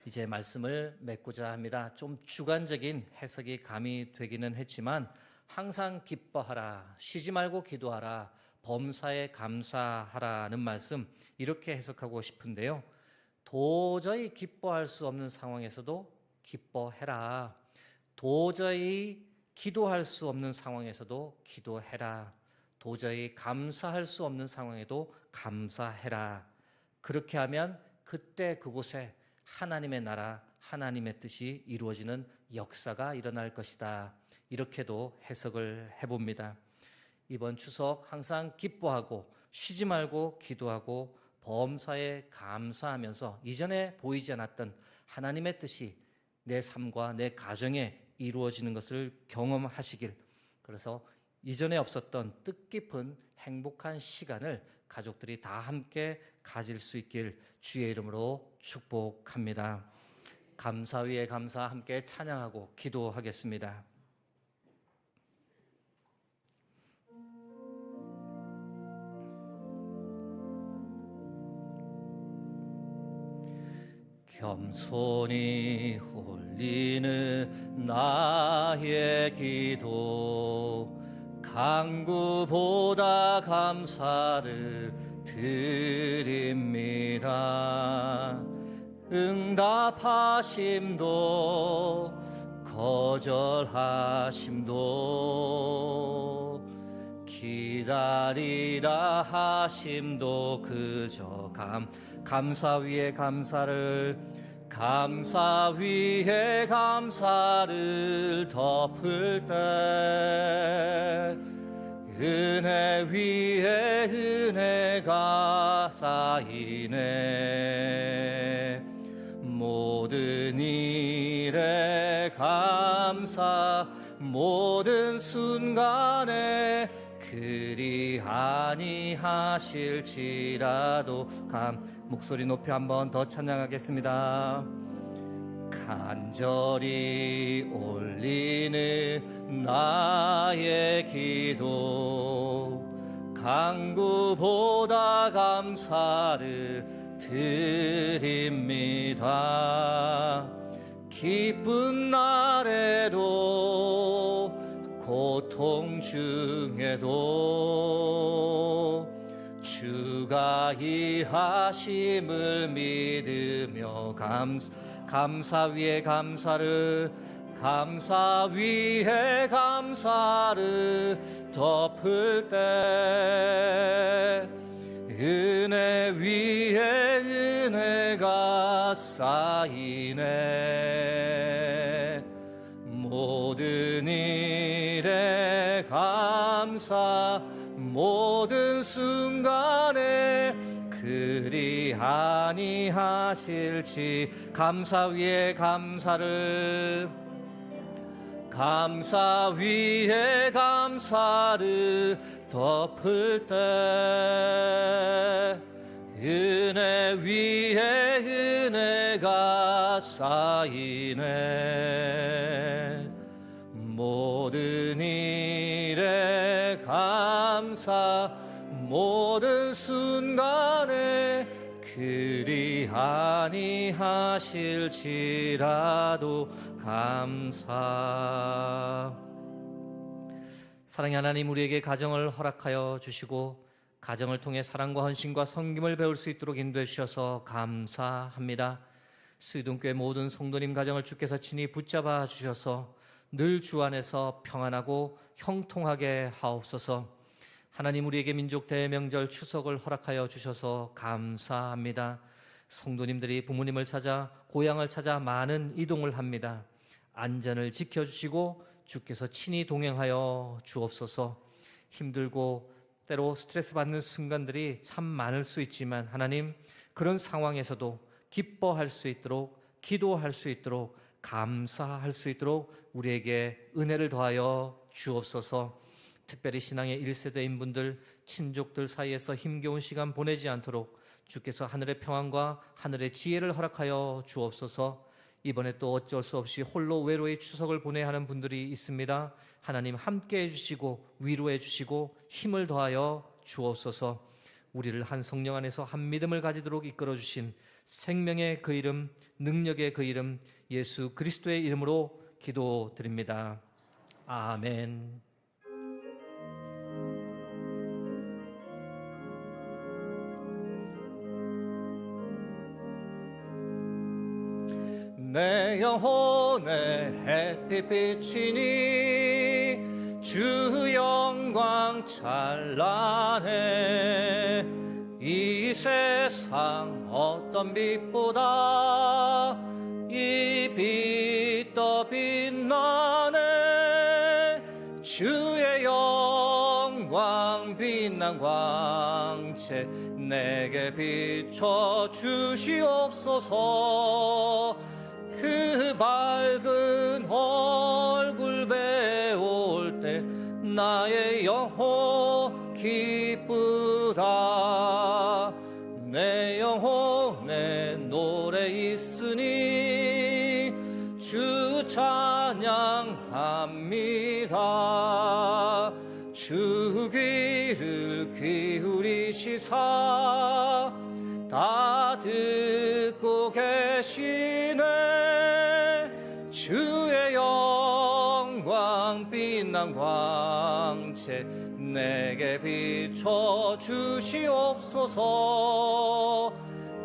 이제 말씀을 맺고자 합니다. 좀 주관적인 해석이 감이 되기는 했지만 항상 기뻐하라, 쉬지 말고 기도하라, 범사에 감사하라는 말씀 이렇게 해석하고 싶은데요. 도저히 기뻐할 수 없는 상황에서도 기뻐해라. 도저히 기도할 수 없는 상황에서도 기도해라. 도저히 감사할 수 없는 상황에도 감사해라. 그렇게 하면 그때 그곳에 하나님의 나라, 하나님의 뜻이 이루어지는 역사가 일어날 것이다. 이렇게도 해석을 해봅니다. 이번 추석 항상 기뻐하고 쉬지 말고 기도하고 범사에 감사하면서 이전에 보이지 않았던 하나님의 뜻이 내 삶과 내 가정에 이루어지는 것을 경험하시길, 그래서 이전에 없었던 뜻깊은 행복한 시간을 가족들이 다 함께 가질 수 있길 주의 이름으로 축복합니다. 감사 위에 감사 함께 찬양하고 기도하겠습니다. 겸손히 올리는 나의 기도, 간구보다 감사를 드립니다. 응답하심도 거절하심도 기다리라 하심도 그저 감사 위에 감사를, 감사 위에 감사를 덮을 때 은혜 위에 은혜가 쌓이네. 모든 일에 감사, 모든 순간에 그리 아니하실지라도 목소리 높여 한 번 더 찬양하겠습니다. 간절히 올리는 나의 기도, 간구보다 감사를 드립니다. 기쁜 날에도 고통 중에도 주가 일하심을 믿으며 감사 위에 감사를, 감사 위에 감사를 덮을 때 은혜 위에 은혜가 쌓이네. 모든 일에 감사, 모든 순간에 그리 아니하실지 감사 위에 감사를, 감사 위에 감사를 덮을 때 은혜 위에 은혜가 쌓이네. 모든 일에 감사, 모든 순간에 그리 아니하실지라도 감사. 사랑의 하나님, 우리에게 가정을 허락하여 주시고 가정을 통해 사랑과 헌신과 섬김을 배울 수 있도록 인도해 주셔서 감사합니다. 수유동교회 모든 성도님 가정을 주께서 친히 붙잡아 주셔서 늘 주 안에서 평안하고 형통하게 하옵소서. 하나님, 우리에게 민족 대명절 추석을 허락하여 주셔서 감사합니다. 성도님들이 부모님을 찾아 고향을 찾아 많은 이동을 합니다. 안전을 지켜주시고 주께서 친히 동행하여 주옵소서. 힘들고 때로 스트레스 받는 순간들이 참 많을 수 있지만 하나님, 그런 상황에서도 기뻐할 수 있도록, 기도할 수 있도록, 감사할 수 있도록 우리에게 은혜를 더하여 주옵소서. 특별히 신앙의 1세대인 분들, 친족들 사이에서 힘겨운 시간 보내지 않도록 주께서 하늘의 평안과 하늘의 지혜를 허락하여 주옵소서. 이번에 또 어쩔 수 없이 홀로 외로이 추석을 보내야 하는 분들이 있습니다. 하나님 함께 해주시고 위로해 주시고 힘을 더하여 주옵소서. 우리를 한 성령 안에서 한 믿음을 가지도록 이끌어 주신 생명의 그 이름, 능력의 그 이름, 예수 그리스도의 이름으로 기도드립니다. 아멘. 내 영혼의 햇빛 비치니 주 영광 찬란해. 이 세상 어떤 빛보다 이 빛 더 빛나네. 주의 영광 빛난 광채 내게 비춰 주시옵소서. 그 밝은 얼굴 배울 때 나의 영혼 기쁘다. 내 영혼에 노래 있으니 보이사 다 듣고 계시네. 주의 영광 빛난 광채 내게 비춰 주시옵소서.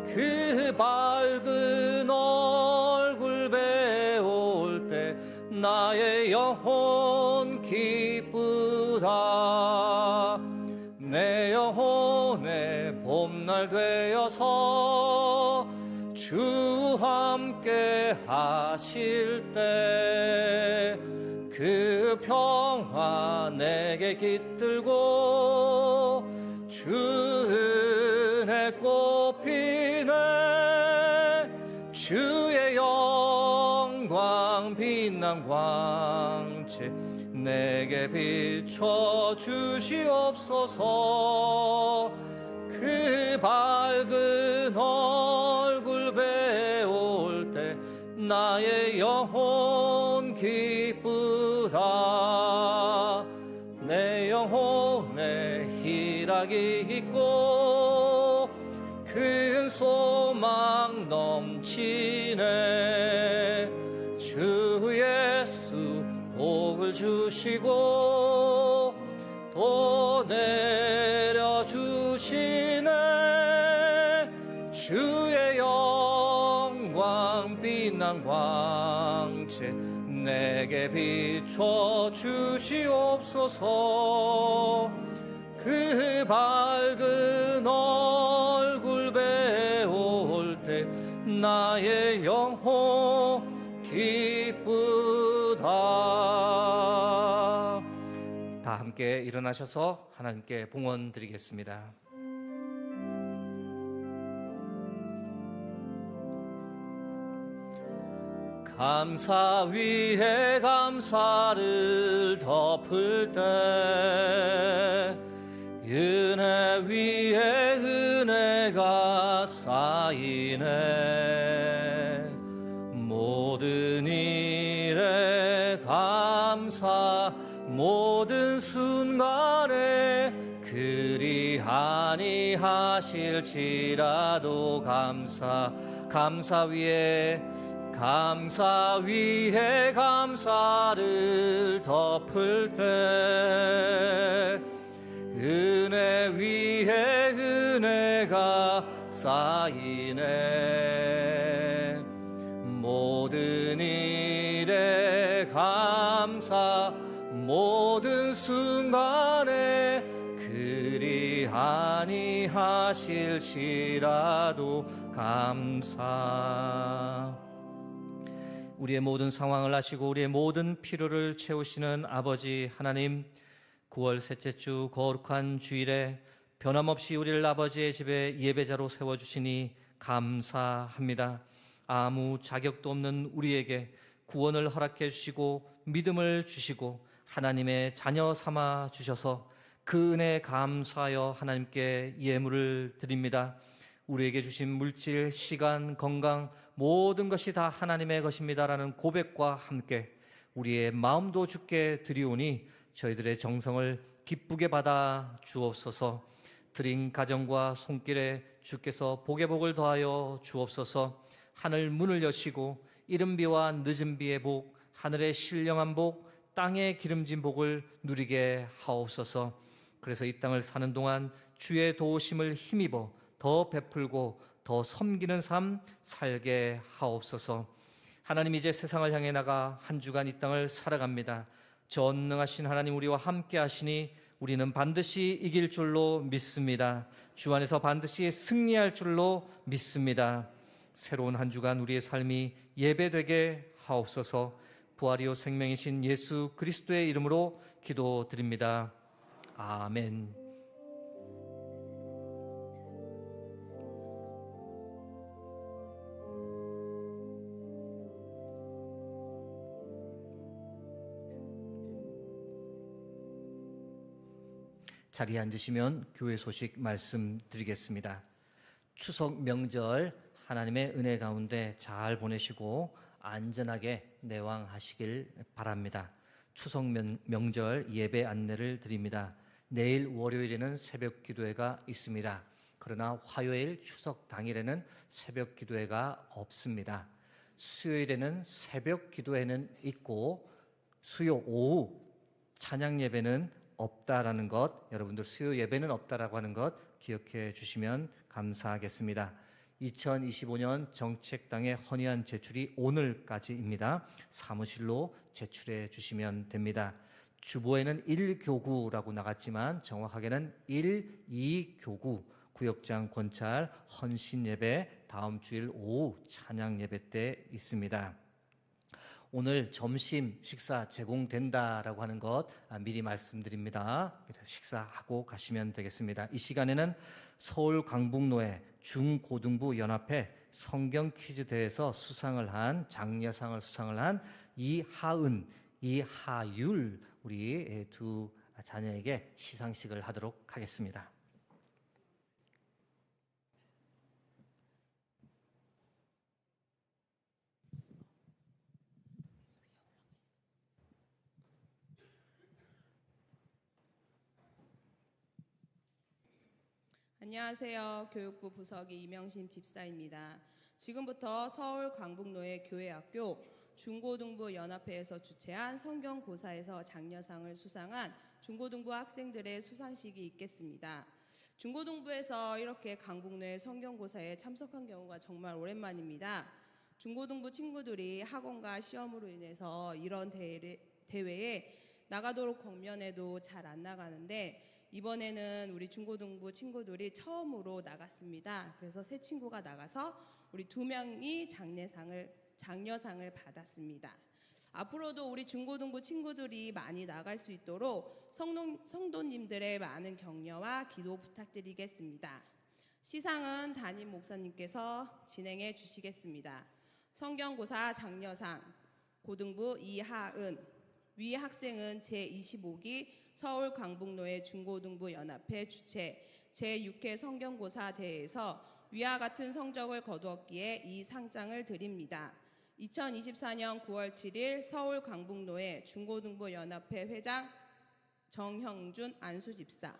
그 밝은 얼굴 배울 때 나의 영혼 기쁘다. 내 영혼의 봄날 되어서 주 함께 하실 때 그 평화 내게 깃들고 주 은혜 꽃피네. 주의 영광 빛난 광채 내게 비춰 주시옵소서. 그 밝은 얼굴 배울 때 나의 영혼 기쁘다. 내 영혼에 희락이 있고 큰 소망 넘치네. 주 예수 복을 주시고 또 내려주시네. 주의 영광 빛난 광채 내게 비춰 주시옵소서. 그 밝은 얼굴 배울 때 나의 영혼 기쁘다. 다 함께 일어나셔서 하나님께 봉헌 드리겠습니다. 감사 위에 감사를 덮을 때 은혜 위에 은혜가 쌓이네. 모든 일에 감사 모든 순간에 그리하니 하실지라도 감사 위에 감사를 덮을 때 은혜 위에 은혜가 쌓이네. 모든 일에 감사 모든 순간에 그리하니 하실지라도 감사. 우리의 모든 상황을 아시고 우리의 모든 필요를 채우시는 아버지 하나님, 9월 셋째 주 거룩한 주일에 변함없이 우리를 아버지의 집에 예배자로 세워주시니 감사합니다. 아무 자격도 없는 우리에게 구원을 허락해 주시고 믿음을 주시고 하나님의 자녀 삼아 주셔서 그 은혜에 감사하여 하나님께 예물을 드립니다. 우리에게 주신 물질, 시간, 건강 모든 것이 다 하나님의 것입니다라는 고백과 함께 우리의 마음도 주께 드리오니 저희들의 정성을 기쁘게 받아 주옵소서. 드린 가정과 손길에 주께서 복의 복을 더하여 주옵소서. 하늘 문을 여시고 이른 비와 늦은 비의 복, 하늘의 신령한 복, 땅의 기름진 복을 누리게 하옵소서. 그래서 이 땅을 사는 동안 주의 도우심을 힘입어 더 베풀고 더 섬기는 삶 살게 하옵소서. 하나님, 이제 세상을 향해 나가 한 주간 이 땅을 살아갑니다. 전능하신 하나님 우리와 함께 하시니 우리는 반드시 이길 줄로 믿습니다. 주 안에서 반드시 승리할 줄로 믿습니다. 새로운 한 주간 우리의 삶이 예배되게 하옵소서. 부활이요 생명이신 예수 그리스도의 이름으로 기도드립니다. 아멘. 자리에 앉으시면 교회 소식 말씀드리겠습니다. 추석 명절 하나님의 은혜 가운데 잘 보내시고 안전하게 내왕하시길 바랍니다. 추석 명절 예배 안내를 드립니다. 내일 월요일에는 새벽 기도회가 있습니다. 그러나 화요일 추석 당일에는 새벽 기도회가 없습니다. 수요일에는 새벽 기도회는 있고 수요 오후 찬양 예배는 없다라는 것, 여러분들 수요 예배는 없다라고 하는 것 기억해 주시면 감사하겠습니다. 2025년 정책당의 헌의안 제출이 오늘까지입니다. 사무실로 제출해 주시면 됩니다. 주보에는 1교구라고 나갔지만 정확하게는 1, 2교구 구역장 권찰 헌신 예배 다음 주일 오후 찬양 예배 때 있습니다. 오늘 점심 식사 제공된다라고 하는 것 미리 말씀드립니다. 식사하고 가시면 되겠습니다. 이 시간에는 서울 강북로의 중고등부 연합회 성경 퀴즈 대회에서 장려상을 수상을 한 이하은, 이하율 우리 두 자녀에게 시상식을 하도록 하겠습니다.
안녕하세요. 교육부 부서기 이명심 집사입니다. 지금부터 서울 강북로의 교회학교 중고등부 연합회에서 주최한 성경고사에서 장려상을 수상한 중고등부 학생들의 수상식이 있겠습니다. 중고등부에서 이렇게 강북로의 성경고사에 참석한 경우가 정말 오랜만입니다. 중고등부 친구들이 학원과 시험으로 인해서 이런 대회에 나가도록 공면해도 잘 안 나가는데 이번에는 우리 중고등부 친구들이 처음으로 나갔습니다. 그래서 세 친구가 나가서 우리 2명이 장려상을 받았습니다. 앞으로도 우리 중고등부 친구들이 많이 나갈 수 있도록 성도님들의 많은 격려와 기도 부탁드리겠습니다. 시상은 담임 목사님께서 진행해 주시겠습니다. 성경고사 장려상 고등부 이하은, 위 학생은 제25기 서울 강북로의 중고등부 연합회 주최 제6회 성경고사 대회에서 위와 같은 성적을 거두었기에 이 상장을 드립니다. 2024년 9월 7일 서울 강북로의 중고등부 연합회 회장 정형준 안수집사.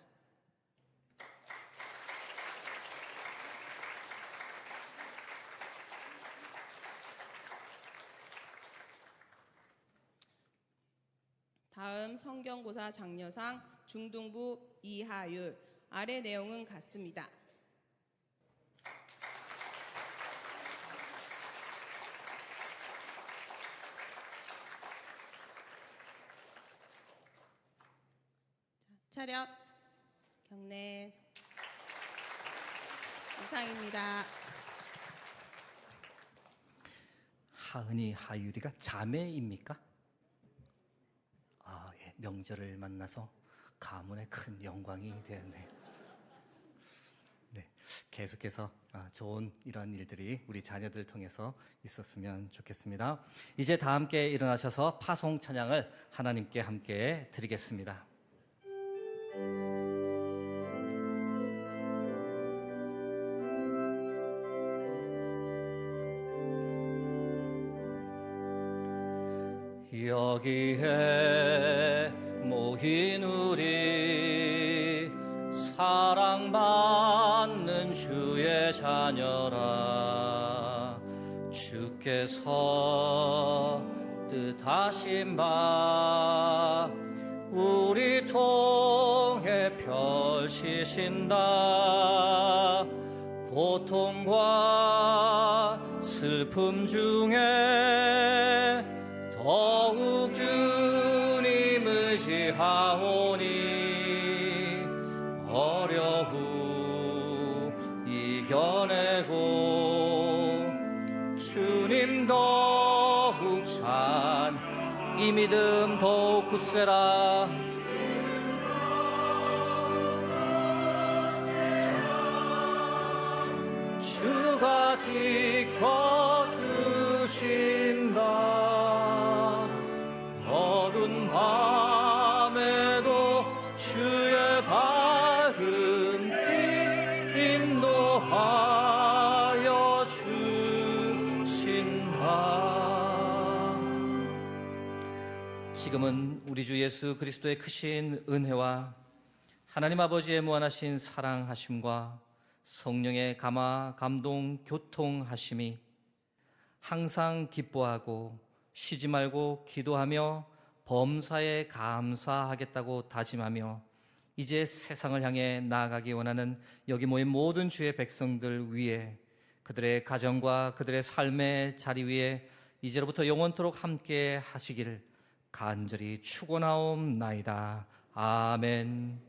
다음 성경고사 장려상 중등부 이하율. 아래 내용은 같습니다. 차렷, 경례. 이상입니다.
하은이, 하율이가 자매입니까? 예, 명절을 만나서 가문의 큰 영광이 되었네요. 네, 계속해서 좋은 이런 일들이 우리 자녀들 통해서 있었으면 좋겠습니다. 이제 다 함께 일어나셔서 파송 찬양을 하나님께 함께 드리겠습니다. 여기에 모인 우리 사랑받는 주의 자녀라. 주께서 뜻하신 바 우리 통해 펼치신다. 고통과 슬픔 중에 더욱 주님 의지하오니 어려움 이겨내고 주님 더욱 이 믿음 더욱 굳세라. 주가 지켜주신다. 어두운 밤에도 주의 밝은 빛 인도하여 주신다. 지금은 우리 주 예수 그리스도의 크신 은혜와 하나님 아버지의 무한하신 사랑하심과 성령의 감화, 감동, 교통하심이 항상 기뻐하고 쉬지 말고 기도하며 범사에 감사하겠다고 다짐하며 이제 세상을 향해 나아가기 원하는 여기 모인 모든 주의 백성들 위에 그들의 가정과 그들의 삶의 자리 위에 이제로부터 영원토록 함께 하시기를 간절히 축원하옵나이다. 아멘.